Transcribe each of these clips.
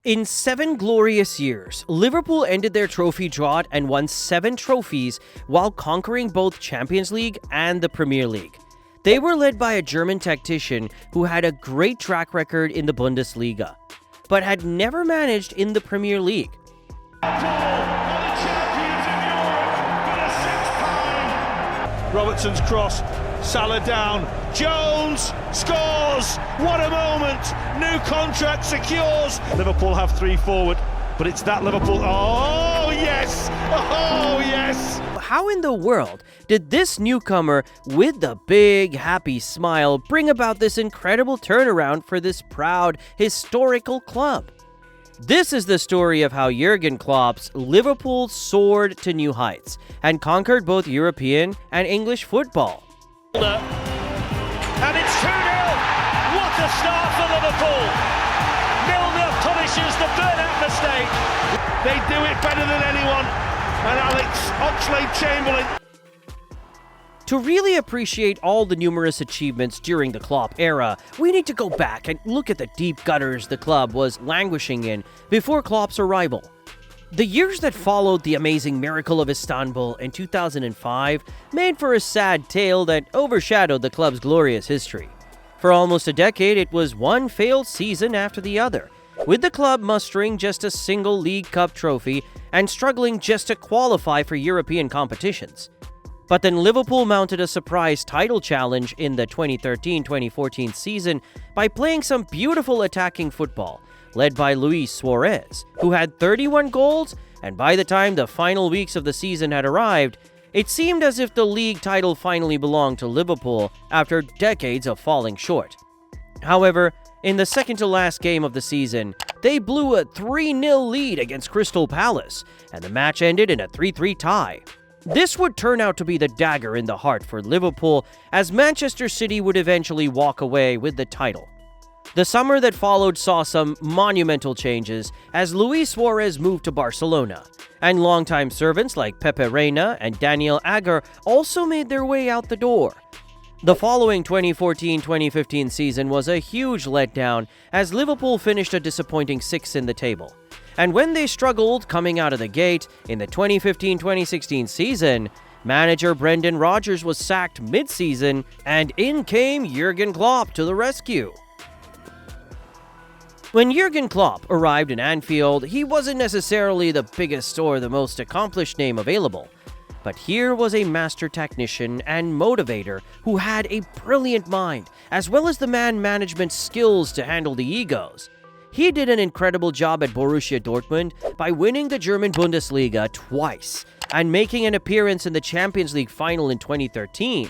In 7 glorious years, Liverpool ended their trophy drought and won 7 trophies while conquering both Champions League and the Premier League. They were led by a German tactician who had a great track record in the Bundesliga, but had never managed in the Premier League. Robertson's cross, Salah down, Jones scores! What a moment! New contract secures! Liverpool have 3 forward, but it's that Liverpool. Oh yes! Oh yes! How in the world did this newcomer with the big happy smile bring about this incredible turnaround for this proud, historical club? This is the story of how Jurgen Klopp's Liverpool soared to new heights and conquered both European and English football. And it's 2-0! What a start for Liverpool! Milner punishes the burnout mistake. They do it better than anyone. And Alex Oxlade-Chamberlain. To really appreciate all the numerous achievements during the Klopp era, we need to go back and look at the deep gutters the club was languishing in before Klopp's arrival. The years that followed the amazing miracle of Istanbul in 2005 made for a sad tale that overshadowed the club's glorious history. For almost a decade, it was one failed season after the other, with the club mustering just a single League Cup trophy and struggling just to qualify for European competitions. But then Liverpool mounted a surprise title challenge in the 2013-2014 season by playing some beautiful attacking football, led by Luis Suarez, who had 31 goals, and by the time the final weeks of the season had arrived, it seemed as if the league title finally belonged to Liverpool after decades of falling short. However, in the second-to-last game of the season, they blew a 3-0 lead against Crystal Palace, and the match ended in a 3-3 tie. This would turn out to be the dagger in the heart for Liverpool, as Manchester City would eventually walk away with the title. The summer that followed saw some monumental changes as Luis Suarez moved to Barcelona, and longtime servants like Pepe Reina and Daniel Agger also made their way out the door. The following 2014-2015 season was a huge letdown as Liverpool finished a disappointing 6th in the table. And when they struggled coming out of the gate in the 2015-2016 season, manager Brendan Rodgers was sacked mid-season, and in came Jurgen Klopp to the rescue. When Jurgen Klopp arrived in Anfield, he wasn't necessarily the biggest or the most accomplished name available. But here was a master technician and motivator who had a brilliant mind, as well as the man management skills to handle the egos. He did an incredible job at Borussia Dortmund by winning the German Bundesliga twice and making an appearance in the Champions League final in 2013.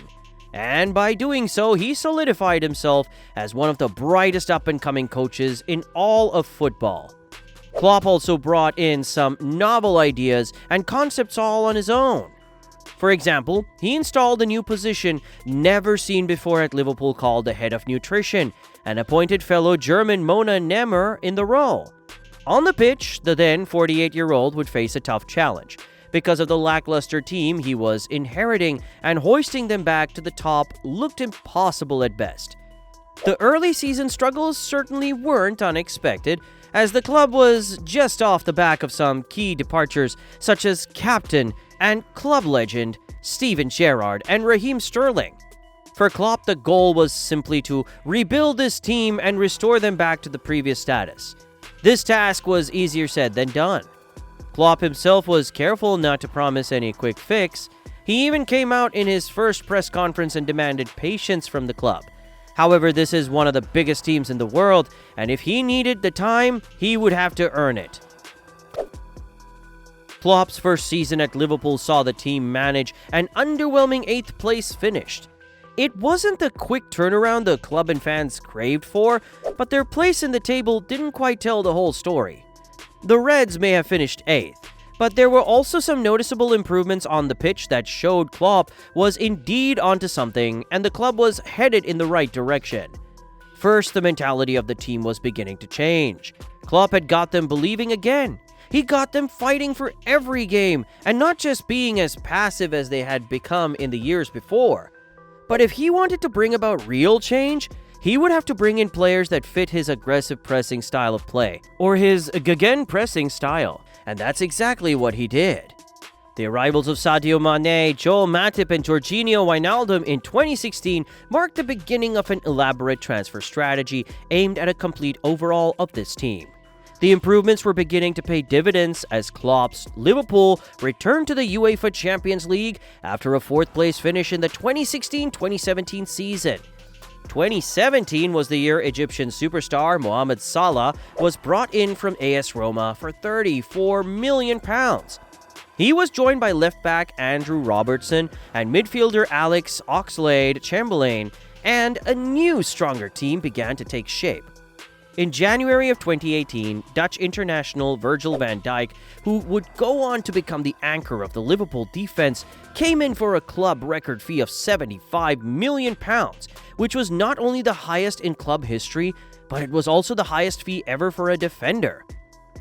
And by doing so, he solidified himself as one of the brightest up-and-coming coaches in all of football. Klopp also brought in some novel ideas and concepts all on his own. For example, he installed a new position never seen before at Liverpool called the head of nutrition, and appointed fellow German Mona Nemmer in the role. On the pitch, the then 48-year-old would face a tough challenge because of the lackluster team he was inheriting, and hoisting them back to the top looked impossible at best. The early season struggles certainly weren't unexpected, as the club was just off the back of some key departures such as captain and club legend Steven Gerrard and Raheem Sterling. For Klopp, the goal was simply to rebuild this team and restore them back to the previous status. This task was easier said than done. Klopp himself was careful not to promise any quick fix. He even came out in his first press conference and demanded patience from the club. However, this is one of the biggest teams in the world, and if he needed the time, he would have to earn it. Klopp's first season at Liverpool saw the team manage an underwhelming 8th place finish. It wasn't the quick turnaround the club and fans craved for, but their place in the table didn't quite tell the whole story. The Reds may have finished 8th, but there were also some noticeable improvements on the pitch that showed Klopp was indeed onto something and the club was headed in the right direction. First, the mentality of the team was beginning to change. Klopp had got them believing again. He got them fighting for every game and not just being as passive as they had become in the years before. But if he wanted to bring about real change, he would have to bring in players that fit his aggressive pressing style of play, or his gegen-pressing style, and that's exactly what he did. The arrivals of Sadio Mane, Joel Matip, and Jorginho Wijnaldum in 2016 marked the beginning of an elaborate transfer strategy aimed at a complete overhaul of this team. The improvements were beginning to pay dividends as Klopp's Liverpool returned to the UEFA Champions League after a fourth-place finish in the 2016-2017 season. 2017 was the year Egyptian superstar Mohamed Salah was brought in from AS Roma for £34 million. He was joined by left-back Andrew Robertson and midfielder Alex Oxlade-Chamberlain, and a new, stronger team began to take shape. In January of 2018, Dutch international Virgil van Dijk, who would go on to become the anchor of the Liverpool defense, came in for a club record fee of £75 million, which was not only the highest in club history, but it was also the highest fee ever for a defender.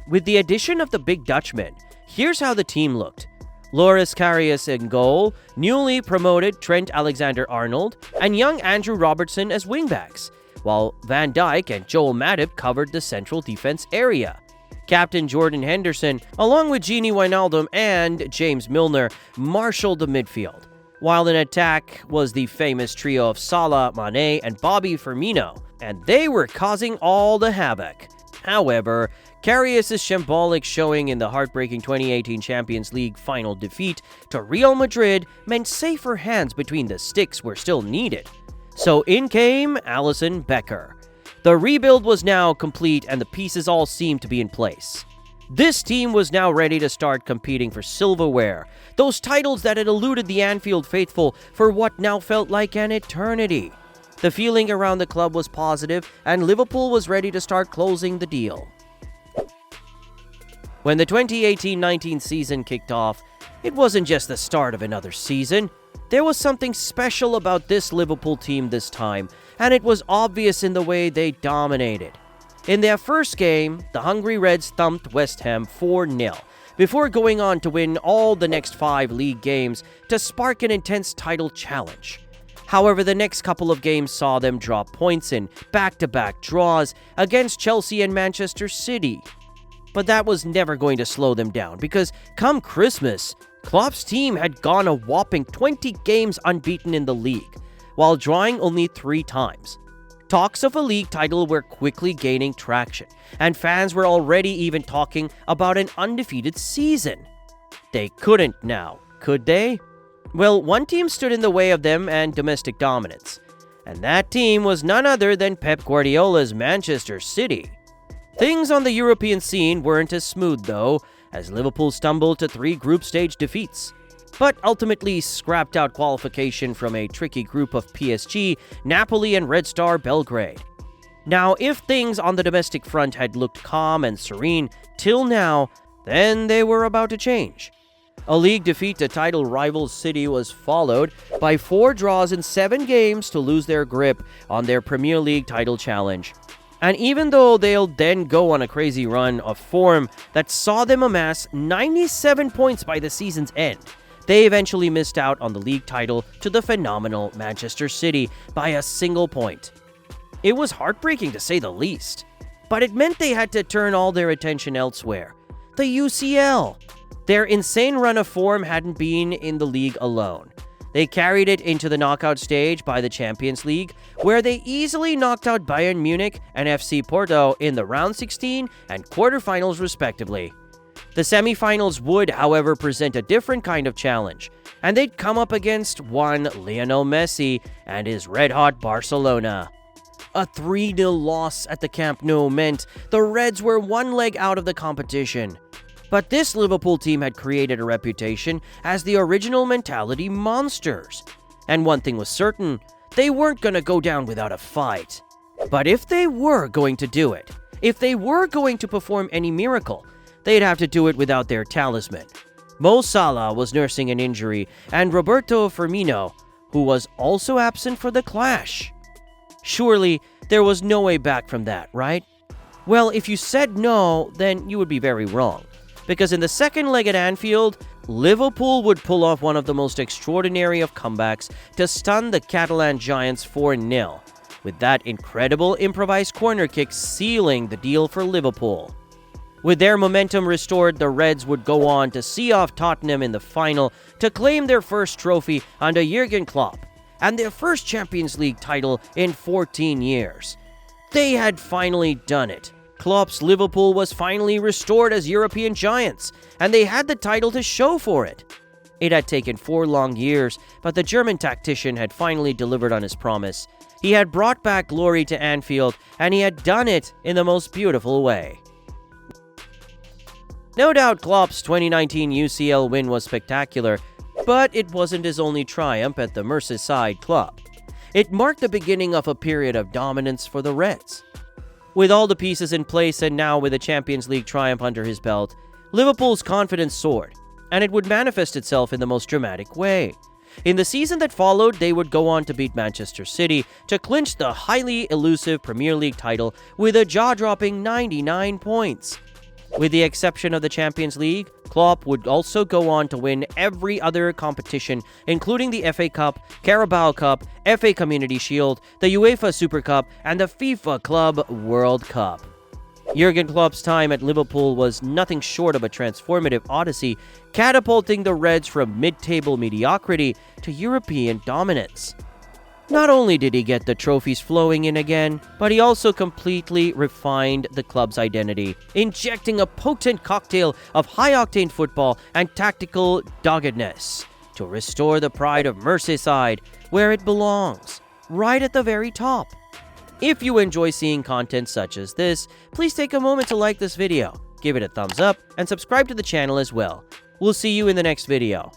With the addition of the big Dutchman, here's how the team looked. Loris Karius in goal, newly promoted Trent Alexander-Arnold, and young Andrew Robertson as wingbacks, while Van Dijk and Joel Matip covered the central defense area. Captain Jordan Henderson, along with Gini Wijnaldum and James Milner, marshaled the midfield, while in attack was the famous trio of Salah, Mane, and Bobby Firmino, and they were causing all the havoc. However, Karius' shambolic showing in the heartbreaking 2018 Champions League final defeat to Real Madrid meant safer hands between the sticks were still needed. So in came Alisson Becker. The rebuild was now complete and the pieces all seemed to be in place. This team was now ready to start competing for silverware, those titles that had eluded the Anfield faithful for what now felt like an eternity. The feeling around the club was positive and Liverpool was ready to start closing the deal. When the 2018-19 season kicked off, it wasn't just the start of another season. There was something special about this Liverpool team this time, and it was obvious in the way they dominated. In their first game, the Hungry Reds thumped West Ham 4-0, before going on to win all the next 5 league games to spark an intense title challenge. However, the next couple of games saw them drop points in back-to-back draws against Chelsea and Manchester City. But that was never going to slow them down, because come Christmas, Klopp's team had gone a whopping 20 games unbeaten in the league, while drawing only 3 times. Talks of a league title were quickly gaining traction, and fans were already even talking about an undefeated season. They couldn't now, could they? Well, one team stood in the way of them and domestic dominance, and that team was none other than Pep Guardiola's Manchester City. Things on the European scene weren't as smooth, though, as Liverpool stumbled to 3 group stage defeats, but ultimately scrapped out qualification from a tricky group of PSG, Napoli, and Red Star Belgrade. Now, if things on the domestic front had looked calm and serene till now, then they were about to change. A league defeat to title rivals City was followed by 4 draws in 7 games to lose their grip on their Premier League title challenge. And even though they'll then go on a crazy run of form that saw them amass 97 points by the season's end, they eventually missed out on the league title to the phenomenal Manchester City by a single point. It was heartbreaking to say the least, but it meant they had to turn all their attention elsewhere. The UCL. Their insane run of form hadn't been in the league alone. They carried it into the knockout stage by the Champions League, where they easily knocked out Bayern Munich and FC Porto in the round 16 and quarterfinals respectively. The semifinals would, however, present a different kind of challenge, and they'd come up against one Lionel Messi and his red-hot Barcelona. A 3-0 loss at the Camp Nou meant the Reds were one leg out of the competition. But this Liverpool team had created a reputation as the original mentality monsters. And one thing was certain, they weren't going to go down without a fight. But if they were going to do it, if they were going to perform any miracle, they'd have to do it without their talisman. Mo Salah was nursing an injury, and Roberto Firmino, who was also absent for the clash. Surely, there was no way back from that, right? Well, if you said no, then you would be very wrong. Because in the second leg at Anfield, Liverpool would pull off one of the most extraordinary of comebacks to stun the Catalan Giants 4-0, with that incredible improvised corner kick sealing the deal for Liverpool. With their momentum restored, the Reds would go on to see off Tottenham in the final to claim their first trophy under Jurgen Klopp and their first Champions League title in 14 years. They had finally done it. Klopp's Liverpool was finally restored as European giants, and they had the title to show for it. It had taken 4 long years, but the German tactician had finally delivered on his promise. He had brought back glory to Anfield, and he had done it in the most beautiful way. No doubt Klopp's 2019 UCL win was spectacular, but it wasn't his only triumph at the Merseyside club. It marked the beginning of a period of dominance for the Reds. With all the pieces in place and now with a Champions League triumph under his belt, Liverpool's confidence soared, and it would manifest itself in the most dramatic way. In the season that followed, they would go on to beat Manchester City to clinch the highly elusive Premier League title with a jaw-dropping 99 points. With the exception of the Champions League, Klopp would also go on to win every other competition, including the FA Cup, Carabao Cup, FA Community Shield, the UEFA Super Cup, and the FIFA Club World Cup. Jurgen Klopp's time at Liverpool was nothing short of a transformative odyssey, catapulting the Reds from mid-table mediocrity to European dominance. Not only did he get the trophies flowing in again, but he also completely refined the club's identity, injecting a potent cocktail of high-octane football and tactical doggedness to restore the pride of Merseyside where it belongs, right at the very top. If you enjoy seeing content such as this, please take a moment to like this video, give it a thumbs up, and subscribe to the channel as well. We'll see you in the next video.